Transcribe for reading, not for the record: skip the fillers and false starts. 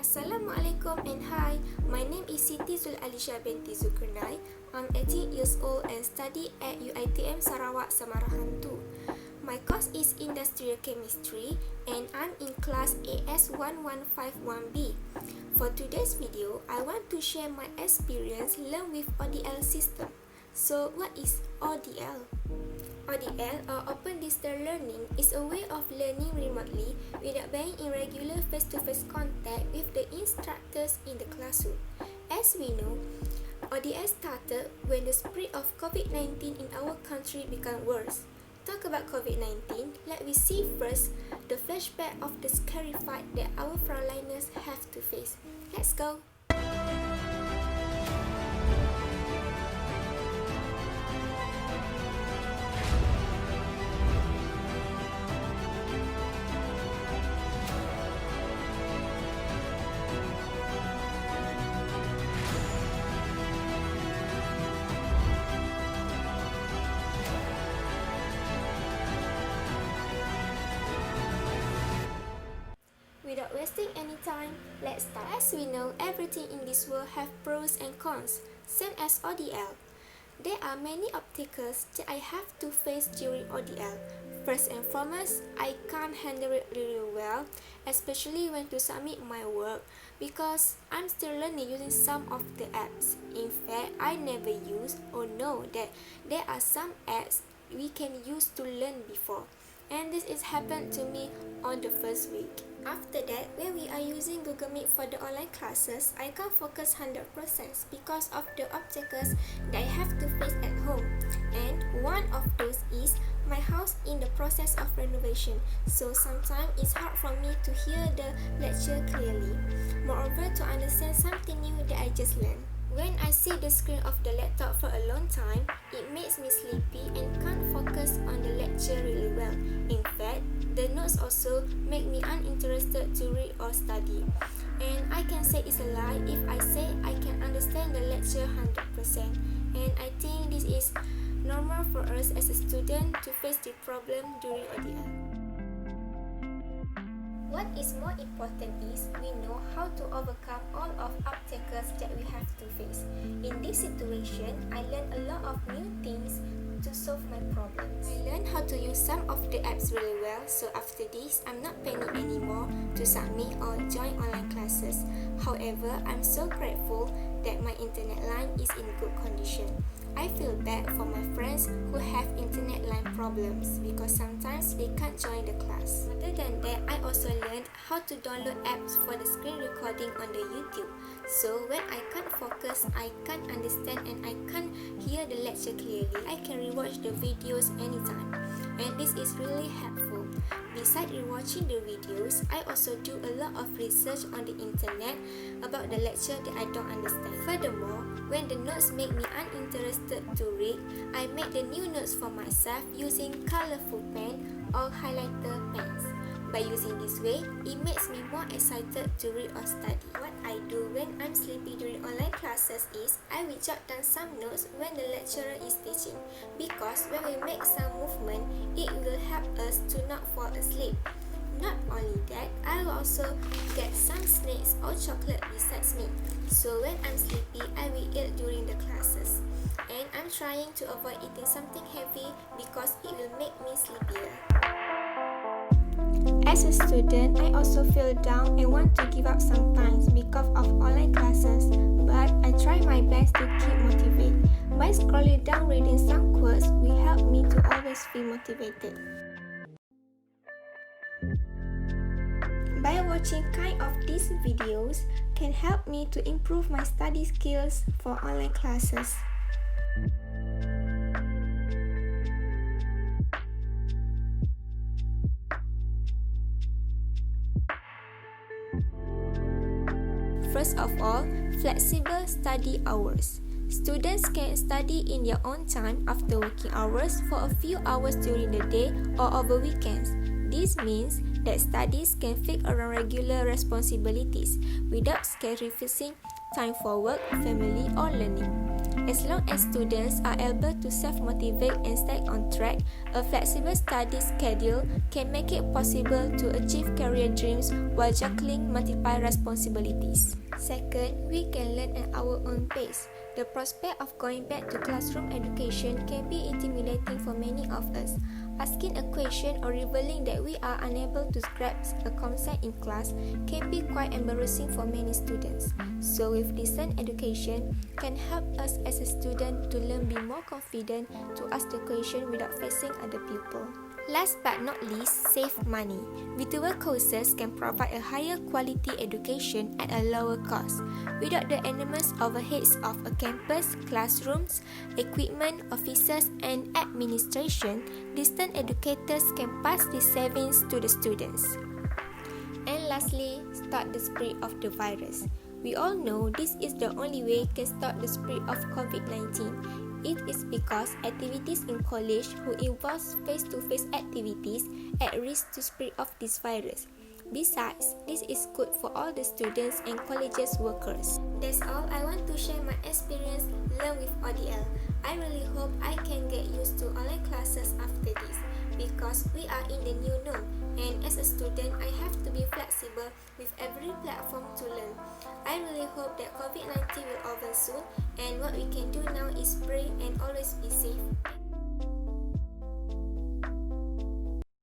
Assalamualaikum and hi, my name is Siti Zul'Aleesya binti Zulkarnain. I'm 18 years old and study at UiTM Sarawak SAMARAHAN 2. My course is Industrial Chemistry and I'm in class AS1151B. For today's video, I want to share my experience learned with ODL system. So what is ODL? ODL or Open Distance Learning is a way of learning remotely without being in regular face-to-face contact with the instructors in the classroom. As we know, ODL started when the spread of COVID-19 in our country became worse. Talk about COVID-19, let me see first the flashback of the scary fight that our frontliners have to face. Let's go! Without wasting any time, let's start. As we know, everything in this world have pros and cons, same as ODL. There are many obstacles that I have to face during ODL. First and foremost, I can't handle it really well, especially when to submit my work, because I'm still learning using some of the apps. In fact, I never use or know that there are some apps we can use to learn before. And this is happened to me on the first week. After that, when we are using Google Meet for the online classes, I can't focus 100% because of the obstacles that I have to face at home. And one of those is my house in the process of renovation, so sometimes it's hard for me to hear the lecture clearly. Moreover, to understand something new that I just learned. When I see the screen of the laptop for a long time, it makes me sleepy and can't focus on the lecture really well. In fact, the notes also make me uninterested to read or study. And I can say it's a lie if I say I can understand the lecture 100%. And I think this is normal for us as a student to face the problem during ODL. What is more important is we know how to overcome all of obstacles that we have to face. In this situation, I learned a lot of new things to solve my problems. I learned how to use some of the apps really well, so after this, I'm not panic anymore to submit or join online classes. However, I'm so grateful that my internet line is in good condition. I feel bad for my friends who have internet line problems because sometimes they can't join the class. Other than that, I also learned how to download apps for the screen recording on the YouTube. So when I can't focus, I can't understand and I can't hear the lecture clearly, I can rewatch the videos anytime. And this is really helpful. Besides rewatching the videos, I also do a lot of research on the internet about the lecture that I don't understand. Furthermore, when the notes make me uninterested to read, I make the new notes for myself using colorful pen or highlighter pens. By using this way, it makes me more excited to read or study. What I do when I'm sleepy during online classes is I will jot down some notes when the lecturer is teaching, because when we make some movement, it will help us to not fall asleep. Not only that, I will also get some snacks or chocolate besides me. So when I'm sleepy, I will eat during the classes. And I'm trying to avoid eating something heavy because it will make me sleepier. As a student, I also feel down and want to give up sometimes because of online classes, but I try my best to keep motivated. By scrolling down reading some quotes will help me to always feel motivated. By watching kind of these videos can help me to improve my study skills for online classes. First of all, flexible study hours. Students can study in their own time after working hours for a few hours during the day or over weekends. This means that studies can fit around regular responsibilities without sacrificing time for work, family, or learning. As long as students are able to self-motivate and stay on track, a flexible study schedule can make it possible to achieve career dreams while juggling multiple responsibilities. Second, we can learn at our own pace. The prospect of going back to classroom education can be intimidating for many of us. Asking a question or revealing that we are unable to grasp a concept in class can be quite embarrassing for many students. So with distance education can help us as a student to learn be more confident to ask the question without facing other people. Last but not least, save money. Virtual courses can provide a higher quality education at a lower cost. Without the enormous overheads of a campus, classrooms, equipment, offices, and administration, distant educators can pass these savings to the students. And lastly, stop the spread of the virus. We all know this is the only way can stop the spread of COVID-19. It is because activities in college who involves face-to-face activities at risk to spread of this virus. Besides, this is good for all the students and colleges workers. That's all I want to share my experience learned with ODL. I really hope I can get used to online classes after this because we are in the new norm, and as a student I have to be flexible with every platform to learn. I really hope that COVID-19 will over soon, and what we can do now is pray and always be safe.